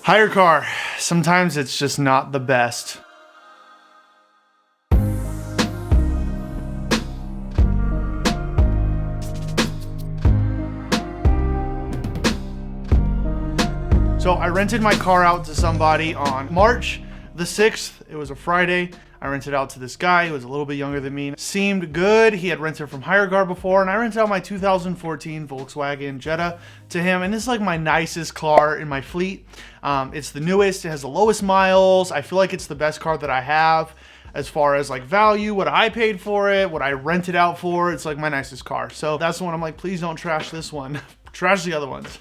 Hyrecar, sometimes it's just not the best. So I rented my car out to somebody on March the 6th. It was a Friday. I rented out to this guy who was a little bit younger than me. Seemed good. He had rented from Hyrecar before, and I rented out my 2014 Volkswagen Jetta to him. And this is like my nicest car in my fleet. It's the newest. It has the lowest miles. I feel like it's the best car that I have as far as like value, what I paid for it, what I rented out for. It's like my nicest car. So that's the one I'm like, please don't trash this one. Trash the other ones.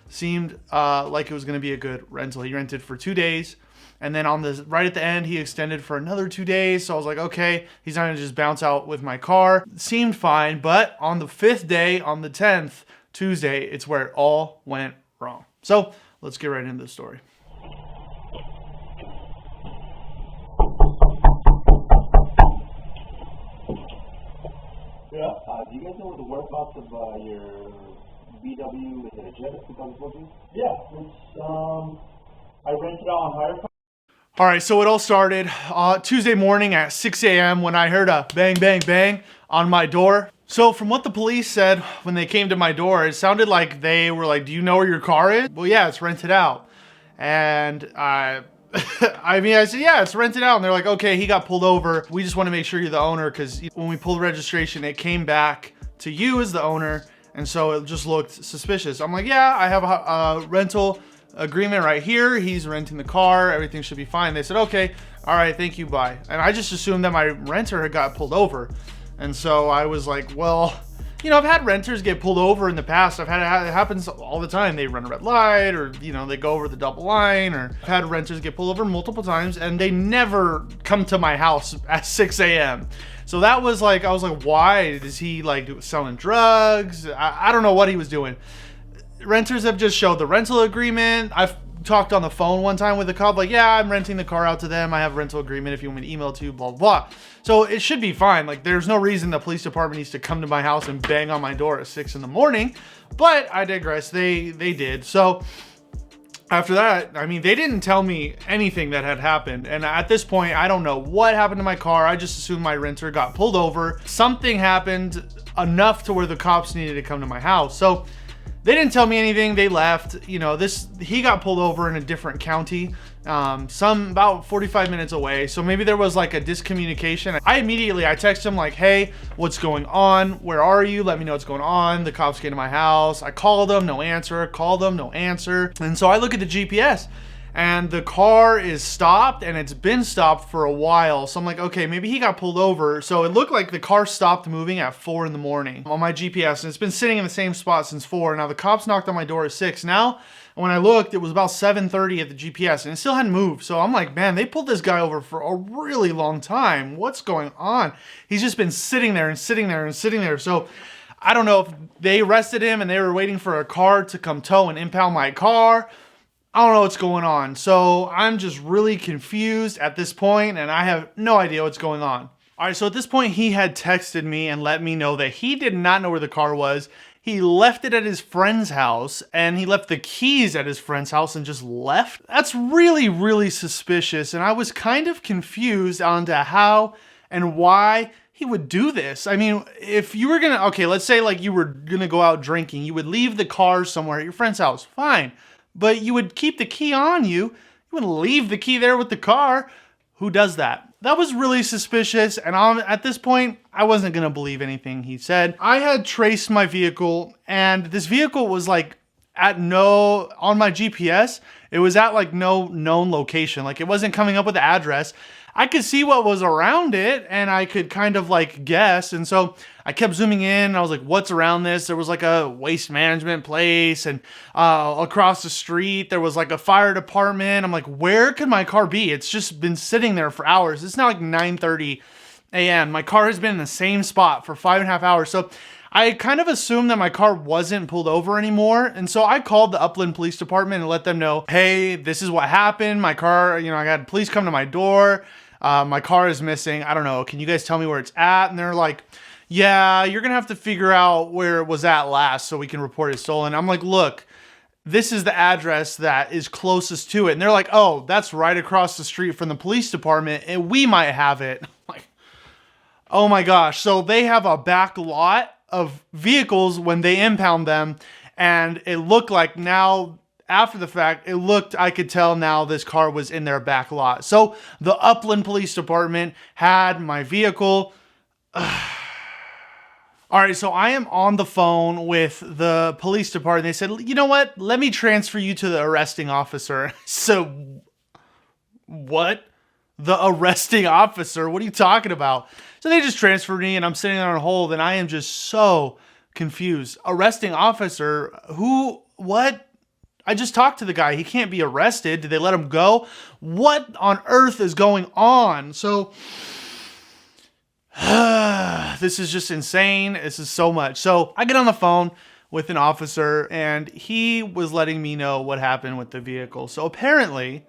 Seemed like it was going to be a good rental. He rented for 2 days. And then right at the end, he extended for another 2 days. So I was like, okay, he's not gonna just bounce out with my car. It seemed fine, but on the 5th day, on the 10th, Tuesday, it's where it all went wrong. So let's get right into the story. Yeah, do you guys know what the whereabouts of your VW, is it a Jetta 2014? Yeah, it's, I rented out on Hyrecar. All right, so it all started Tuesday morning at 6 a.m. when I heard a bang, bang, bang on my door. So from what the police said when they came to my door, it sounded like they were like, do you know where your car is? Well, yeah, it's rented out. And I said, yeah, it's rented out. And they're like, okay, he got pulled over. We just want to make sure you're the owner because when we pulled the registration, it came back to you as the owner. And so it just looked suspicious. I'm like, yeah, I have a rental agreement right here. He's renting the car. Everything should be fine. They said, okay, all right, thank you, bye. And I just assumed that my renter had got pulled over. And so I was like, well, you know, I've had renters get pulled over in the past. It happens all the time. They run a red light or, you know, they go over the double line, or I've had renters get pulled over multiple times and they never come to my house at 6 a.m. So that was like, I was like, why? Is he like selling drugs? I don't know what he was doing. Renters have just showed the rental agreement. I've talked on the phone one time with a cop, like, yeah, I'm renting the car out to them. I have a rental agreement if you want me to email it to you, blah, blah. So it should be fine. Like, there's no reason the police department needs to come to my house and bang on my door at 6 in the morning. But I digress. They did. So after that, I mean, they didn't tell me anything that had happened. And at this point, I don't know what happened to my car. I just assumed my renter got pulled over. Something happened enough to where the cops needed to come to my house. So they didn't tell me anything. They left. You know, he got pulled over in a different county, about 45 minutes away. So maybe there was like a discommunication. I texted him like, hey, what's going on? Where are you? Let me know what's going on. The cops came to my house. I called them, no answer. Called them, no answer. And so I look at the GPS and the car is stopped, and it's been stopped for a while. So I'm like, okay, maybe he got pulled over. So it looked like the car stopped moving at 4 in the morning on my GPS, and it's been sitting in the same spot since 4. Now the cops knocked on my door at 6. Now, when I looked, it was about 7:30 at the GPS, and it still hadn't moved. So I'm like, man, they pulled this guy over for a really long time. What's going on? He's just been sitting there and sitting there and sitting there. So I don't know if they arrested him and they were waiting for a car to come tow and impound my car. I don't know what's going on. So I'm just really confused at this point, and I have no idea what's going on. All right, so at this point, he had texted me and let me know that he did not know where the car was. He left it at his friend's house, and he left the keys at his friend's house and just left. That's really, really suspicious, and I was kind of confused on to how and why he would do this. I mean, if you were gonna, okay, let's say like you were gonna go out drinking, you would leave the car somewhere at your friend's house, fine. But you would keep the key on you. You wouldn't leave the key there with the car. Who does that? That was really suspicious. And at this point, I wasn't going to believe anything he said. I had traced my vehicle, and this vehicle was like on my GPS, it was at like no known location. Like it wasn't coming up with the address. I could see what was around it, and I could kind of like guess. And so I kept zooming in, and I was like, what's around this? There was like a waste management place, and across the street, there was like a fire department. I'm like, where could my car be? It's just been sitting there for hours. It's now like 9:30 a.m. My car has been in the same spot for 5.5 hours. So I kind of assumed that my car wasn't pulled over anymore. And so I called the Upland Police Department and let them know, hey, this is what happened. My car, you know, I had police come to my door. My car is missing. I don't know. Can you guys tell me where it's at? And they're like, yeah, you're going to have to figure out where it was at last so we can report it stolen. I'm like, look, this is the address that is closest to it. And they're like, oh, that's right across the street from the police department, and we might have it. I'm like, oh my gosh. So they have a back lot of vehicles when they impound them, and it looked like now, after the fact, I could tell now this car was in their back lot. So the Upland Police Department had my vehicle. All right, so I am on the phone with the police department. They said, you know what? Let me transfer you to the arresting officer. So, what? The arresting officer? What are you talking about? So they just transferred me, and I'm sitting on hold, and I am just so confused. Arresting officer? Who? What? I just talked to the guy. He can't be arrested. Did they let him go? What on earth is going on? So... this is just insane. This is so much. So I get on the phone with an officer, and he was letting me know what happened with the vehicle. So apparently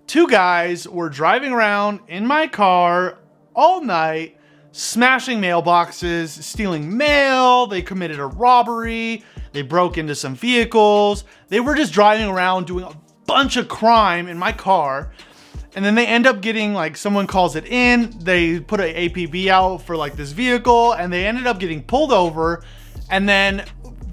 2 guys were driving around in my car all night, smashing mailboxes, stealing mail. They committed a robbery. They broke into some vehicles. They were just driving around doing a bunch of crime in my car. And then they end up getting, like, someone calls it in, they put an APB out for like this vehicle, and they ended up getting pulled over. And then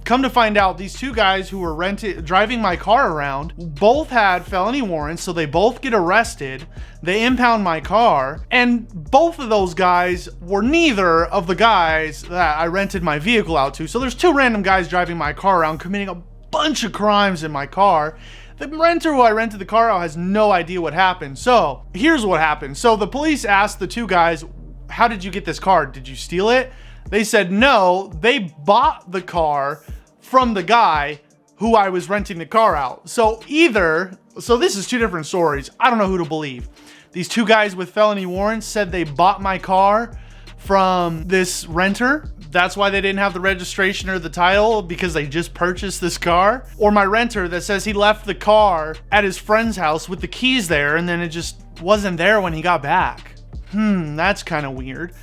come to find out, these 2 guys who were driving my car around both had felony warrants, so they both get arrested. They impound my car, and both of those guys were neither of the guys that I rented my vehicle out to. So there's 2 random guys driving my car around committing a bunch of crimes in my car. The renter who I rented the car out has no idea what happened. So here's what happened. So the police asked the 2 guys, how did you get this car? Did you steal it? They said no, they bought the car from the guy who I was renting the car out. So this is 2 different stories. I don't know who to believe. These 2 guys with felony warrants said they bought my car from this renter. That's why they didn't have the registration or the title, because they just purchased this car. Or my renter that says he left the car at his friend's house with the keys there, and then it just wasn't there when he got back. That's kind of weird.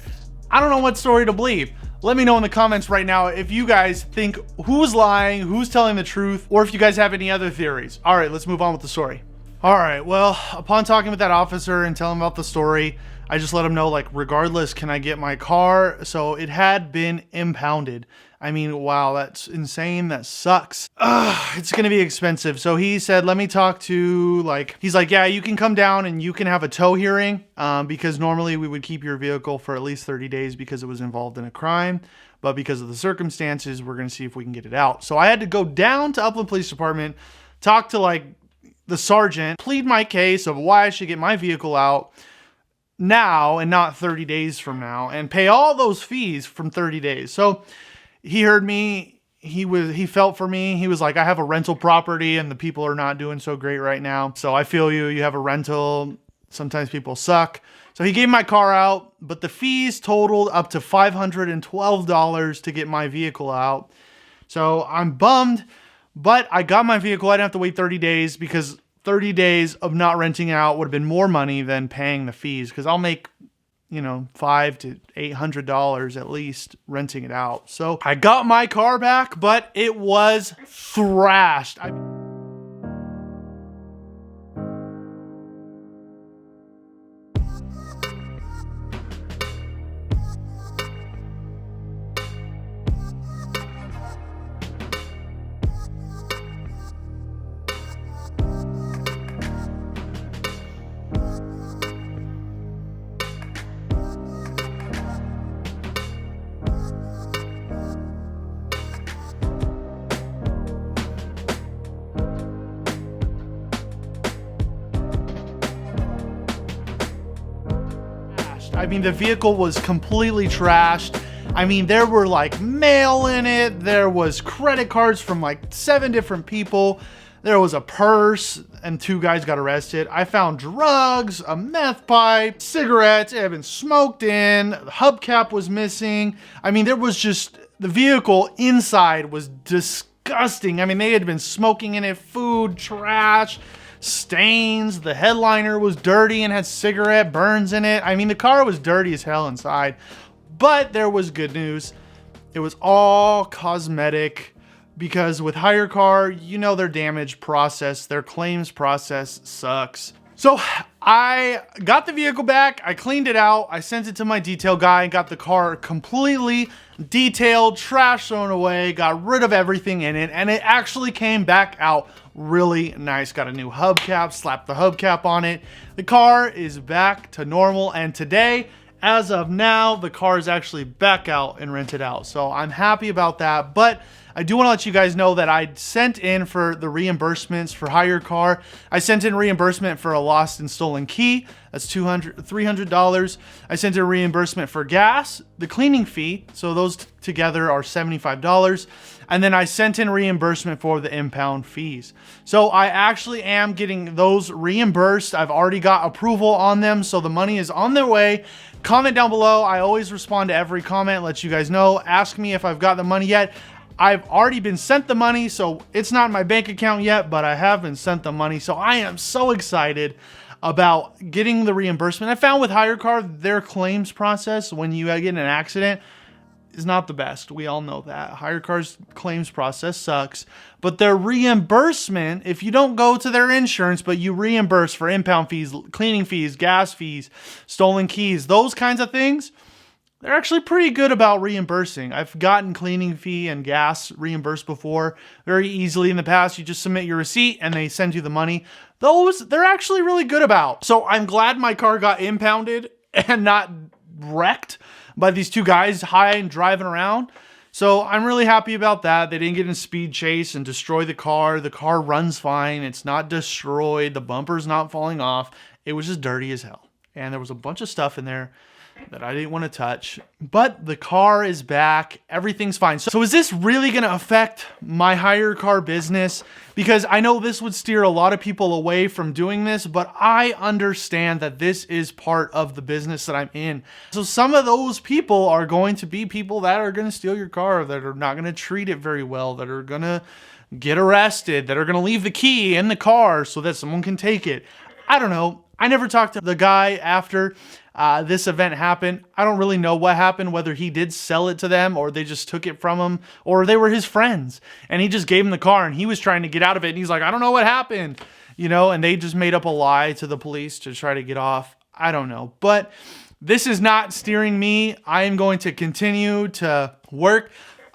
I don't know what story to believe. Let me know in the comments right now if you guys think who's lying, who's telling the truth, or if you guys have any other theories. All right, let's move on with the story. All right, well, upon talking with that officer and telling him about the story, I just let him know, like, regardless, can I get my car? So it had been impounded. I mean, wow, that's insane. That sucks. It's going to be expensive. So he said, let me talk to, he's like, yeah, you can come down and you can have a tow hearing, because normally we would keep your vehicle for at least 30 days because it was involved in a crime. But because of the circumstances, we're going to see if we can get it out. So I had to go down to Upland Police Department, talk to, the sergeant, plead my case of why I should get my vehicle out now and not 30 days from now, and pay all those fees from 30 days. So he heard me. He felt for me. He was like, I have a rental property and the people are not doing so great right now. So I feel you. You have a rental. Sometimes people suck. So he gave my car out, but the fees totaled up to $512 to get my vehicle out. So I'm bummed, but I got my vehicle. I didn't have to wait 30 days because 30 days of not renting out would have been more money than paying the fees, because I'll make, $500 to $800 at least renting it out. So I got my car back, but it was thrashed. I mean, the vehicle was completely trashed. I mean, there were mail in it. There was credit cards from 7 different people. There was a purse, and 2 guys got arrested. I found drugs, a meth pipe, cigarettes. It had been smoked in. The hubcap was missing. I mean, there was just, the vehicle inside was disgusting. I mean, they had been smoking in it, food, trash, stains. The headliner was dirty and had cigarette burns in it. I mean, the car was dirty as hell inside, but there was good news. It was all cosmetic, because with Hyrecar, you know their damage process, their claims process sucks. So I got the vehicle back, I cleaned it out, I sent it to my detail guy, got the car completely detailed, trash thrown away, got rid of everything in it, and it actually came back out really nice. Got a new hubcap, slapped the hubcap on it. The car is back to normal, and today, as of now, the car is actually back out and rented out. So I'm happy about that, but I do want to let you guys know that I sent in for the reimbursements for Hyrecar. I sent in reimbursement for a lost and stolen key. That's $300. I sent a reimbursement for gas, the cleaning fee. So those together are $75. And then I sent in reimbursement for the impound fees. So I actually am getting those reimbursed. I've already got approval on them. So the money is on their way. Comment down below. I always respond to every comment, let you guys know. Ask me if I've got the money yet. I've already been sent the money, so it's not in my bank account yet, but I have been sent the money. So I am so excited about getting the reimbursement. I found with Hyrecar, their claims process when you get in an accident is not the best. We all know that. Hyrecar's claims process sucks, but their reimbursement, if you don't go to their insurance, but you reimburse for impound fees, cleaning fees, gas fees, stolen keys, those kinds of things, they're actually pretty good about reimbursing. I've gotten cleaning fee and gas reimbursed before very easily in the past. You just submit your receipt and they send you the money. Those, they're actually really good about. So I'm glad my car got impounded and not wrecked by these two guys high and driving around. So I'm really happy about that. They didn't get in a speed chase and destroy the car. The car runs fine. It's not destroyed. The bumper's not falling off. It was just dirty as hell. And there was a bunch of stuff in there that I didn't want to touch, but the car is back. Everything's fine. So is this really going to affect my Hyrecar business? Because I know this would steer a lot of people away from doing this, but I understand that this is part of the business that I'm in. So some of those people are going to be people that are going to steal your car, that are not going to treat it very well, that are going to get arrested, that are going to leave the key in the car so that someone can take it. I don't know. I never talked to the guy after this event happened. I don't really know what happened, whether he did sell it to them or they just took it from him or they were his friends and he just gave him the car and he was trying to get out of it. And he's like, I don't know what happened, you know, and they just made up a lie to the police to try to get off. I don't know, but this is not steering me. I am going to continue to work.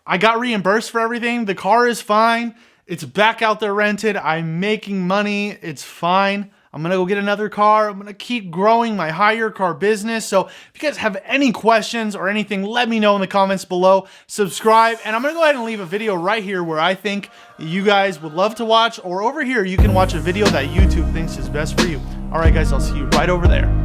I got reimbursed for everything. The car is fine. It's back out there rented. I'm making money. It's fine. I'm going to go get another car. I'm going to keep growing my Hyrecar business. So if you guys have any questions or anything, let me know in the comments below. Subscribe. And I'm going to go ahead and leave a video right here where I think you guys would love to watch. Or over here, you can watch a video that YouTube thinks is best for you. All right, guys, I'll see you right over there.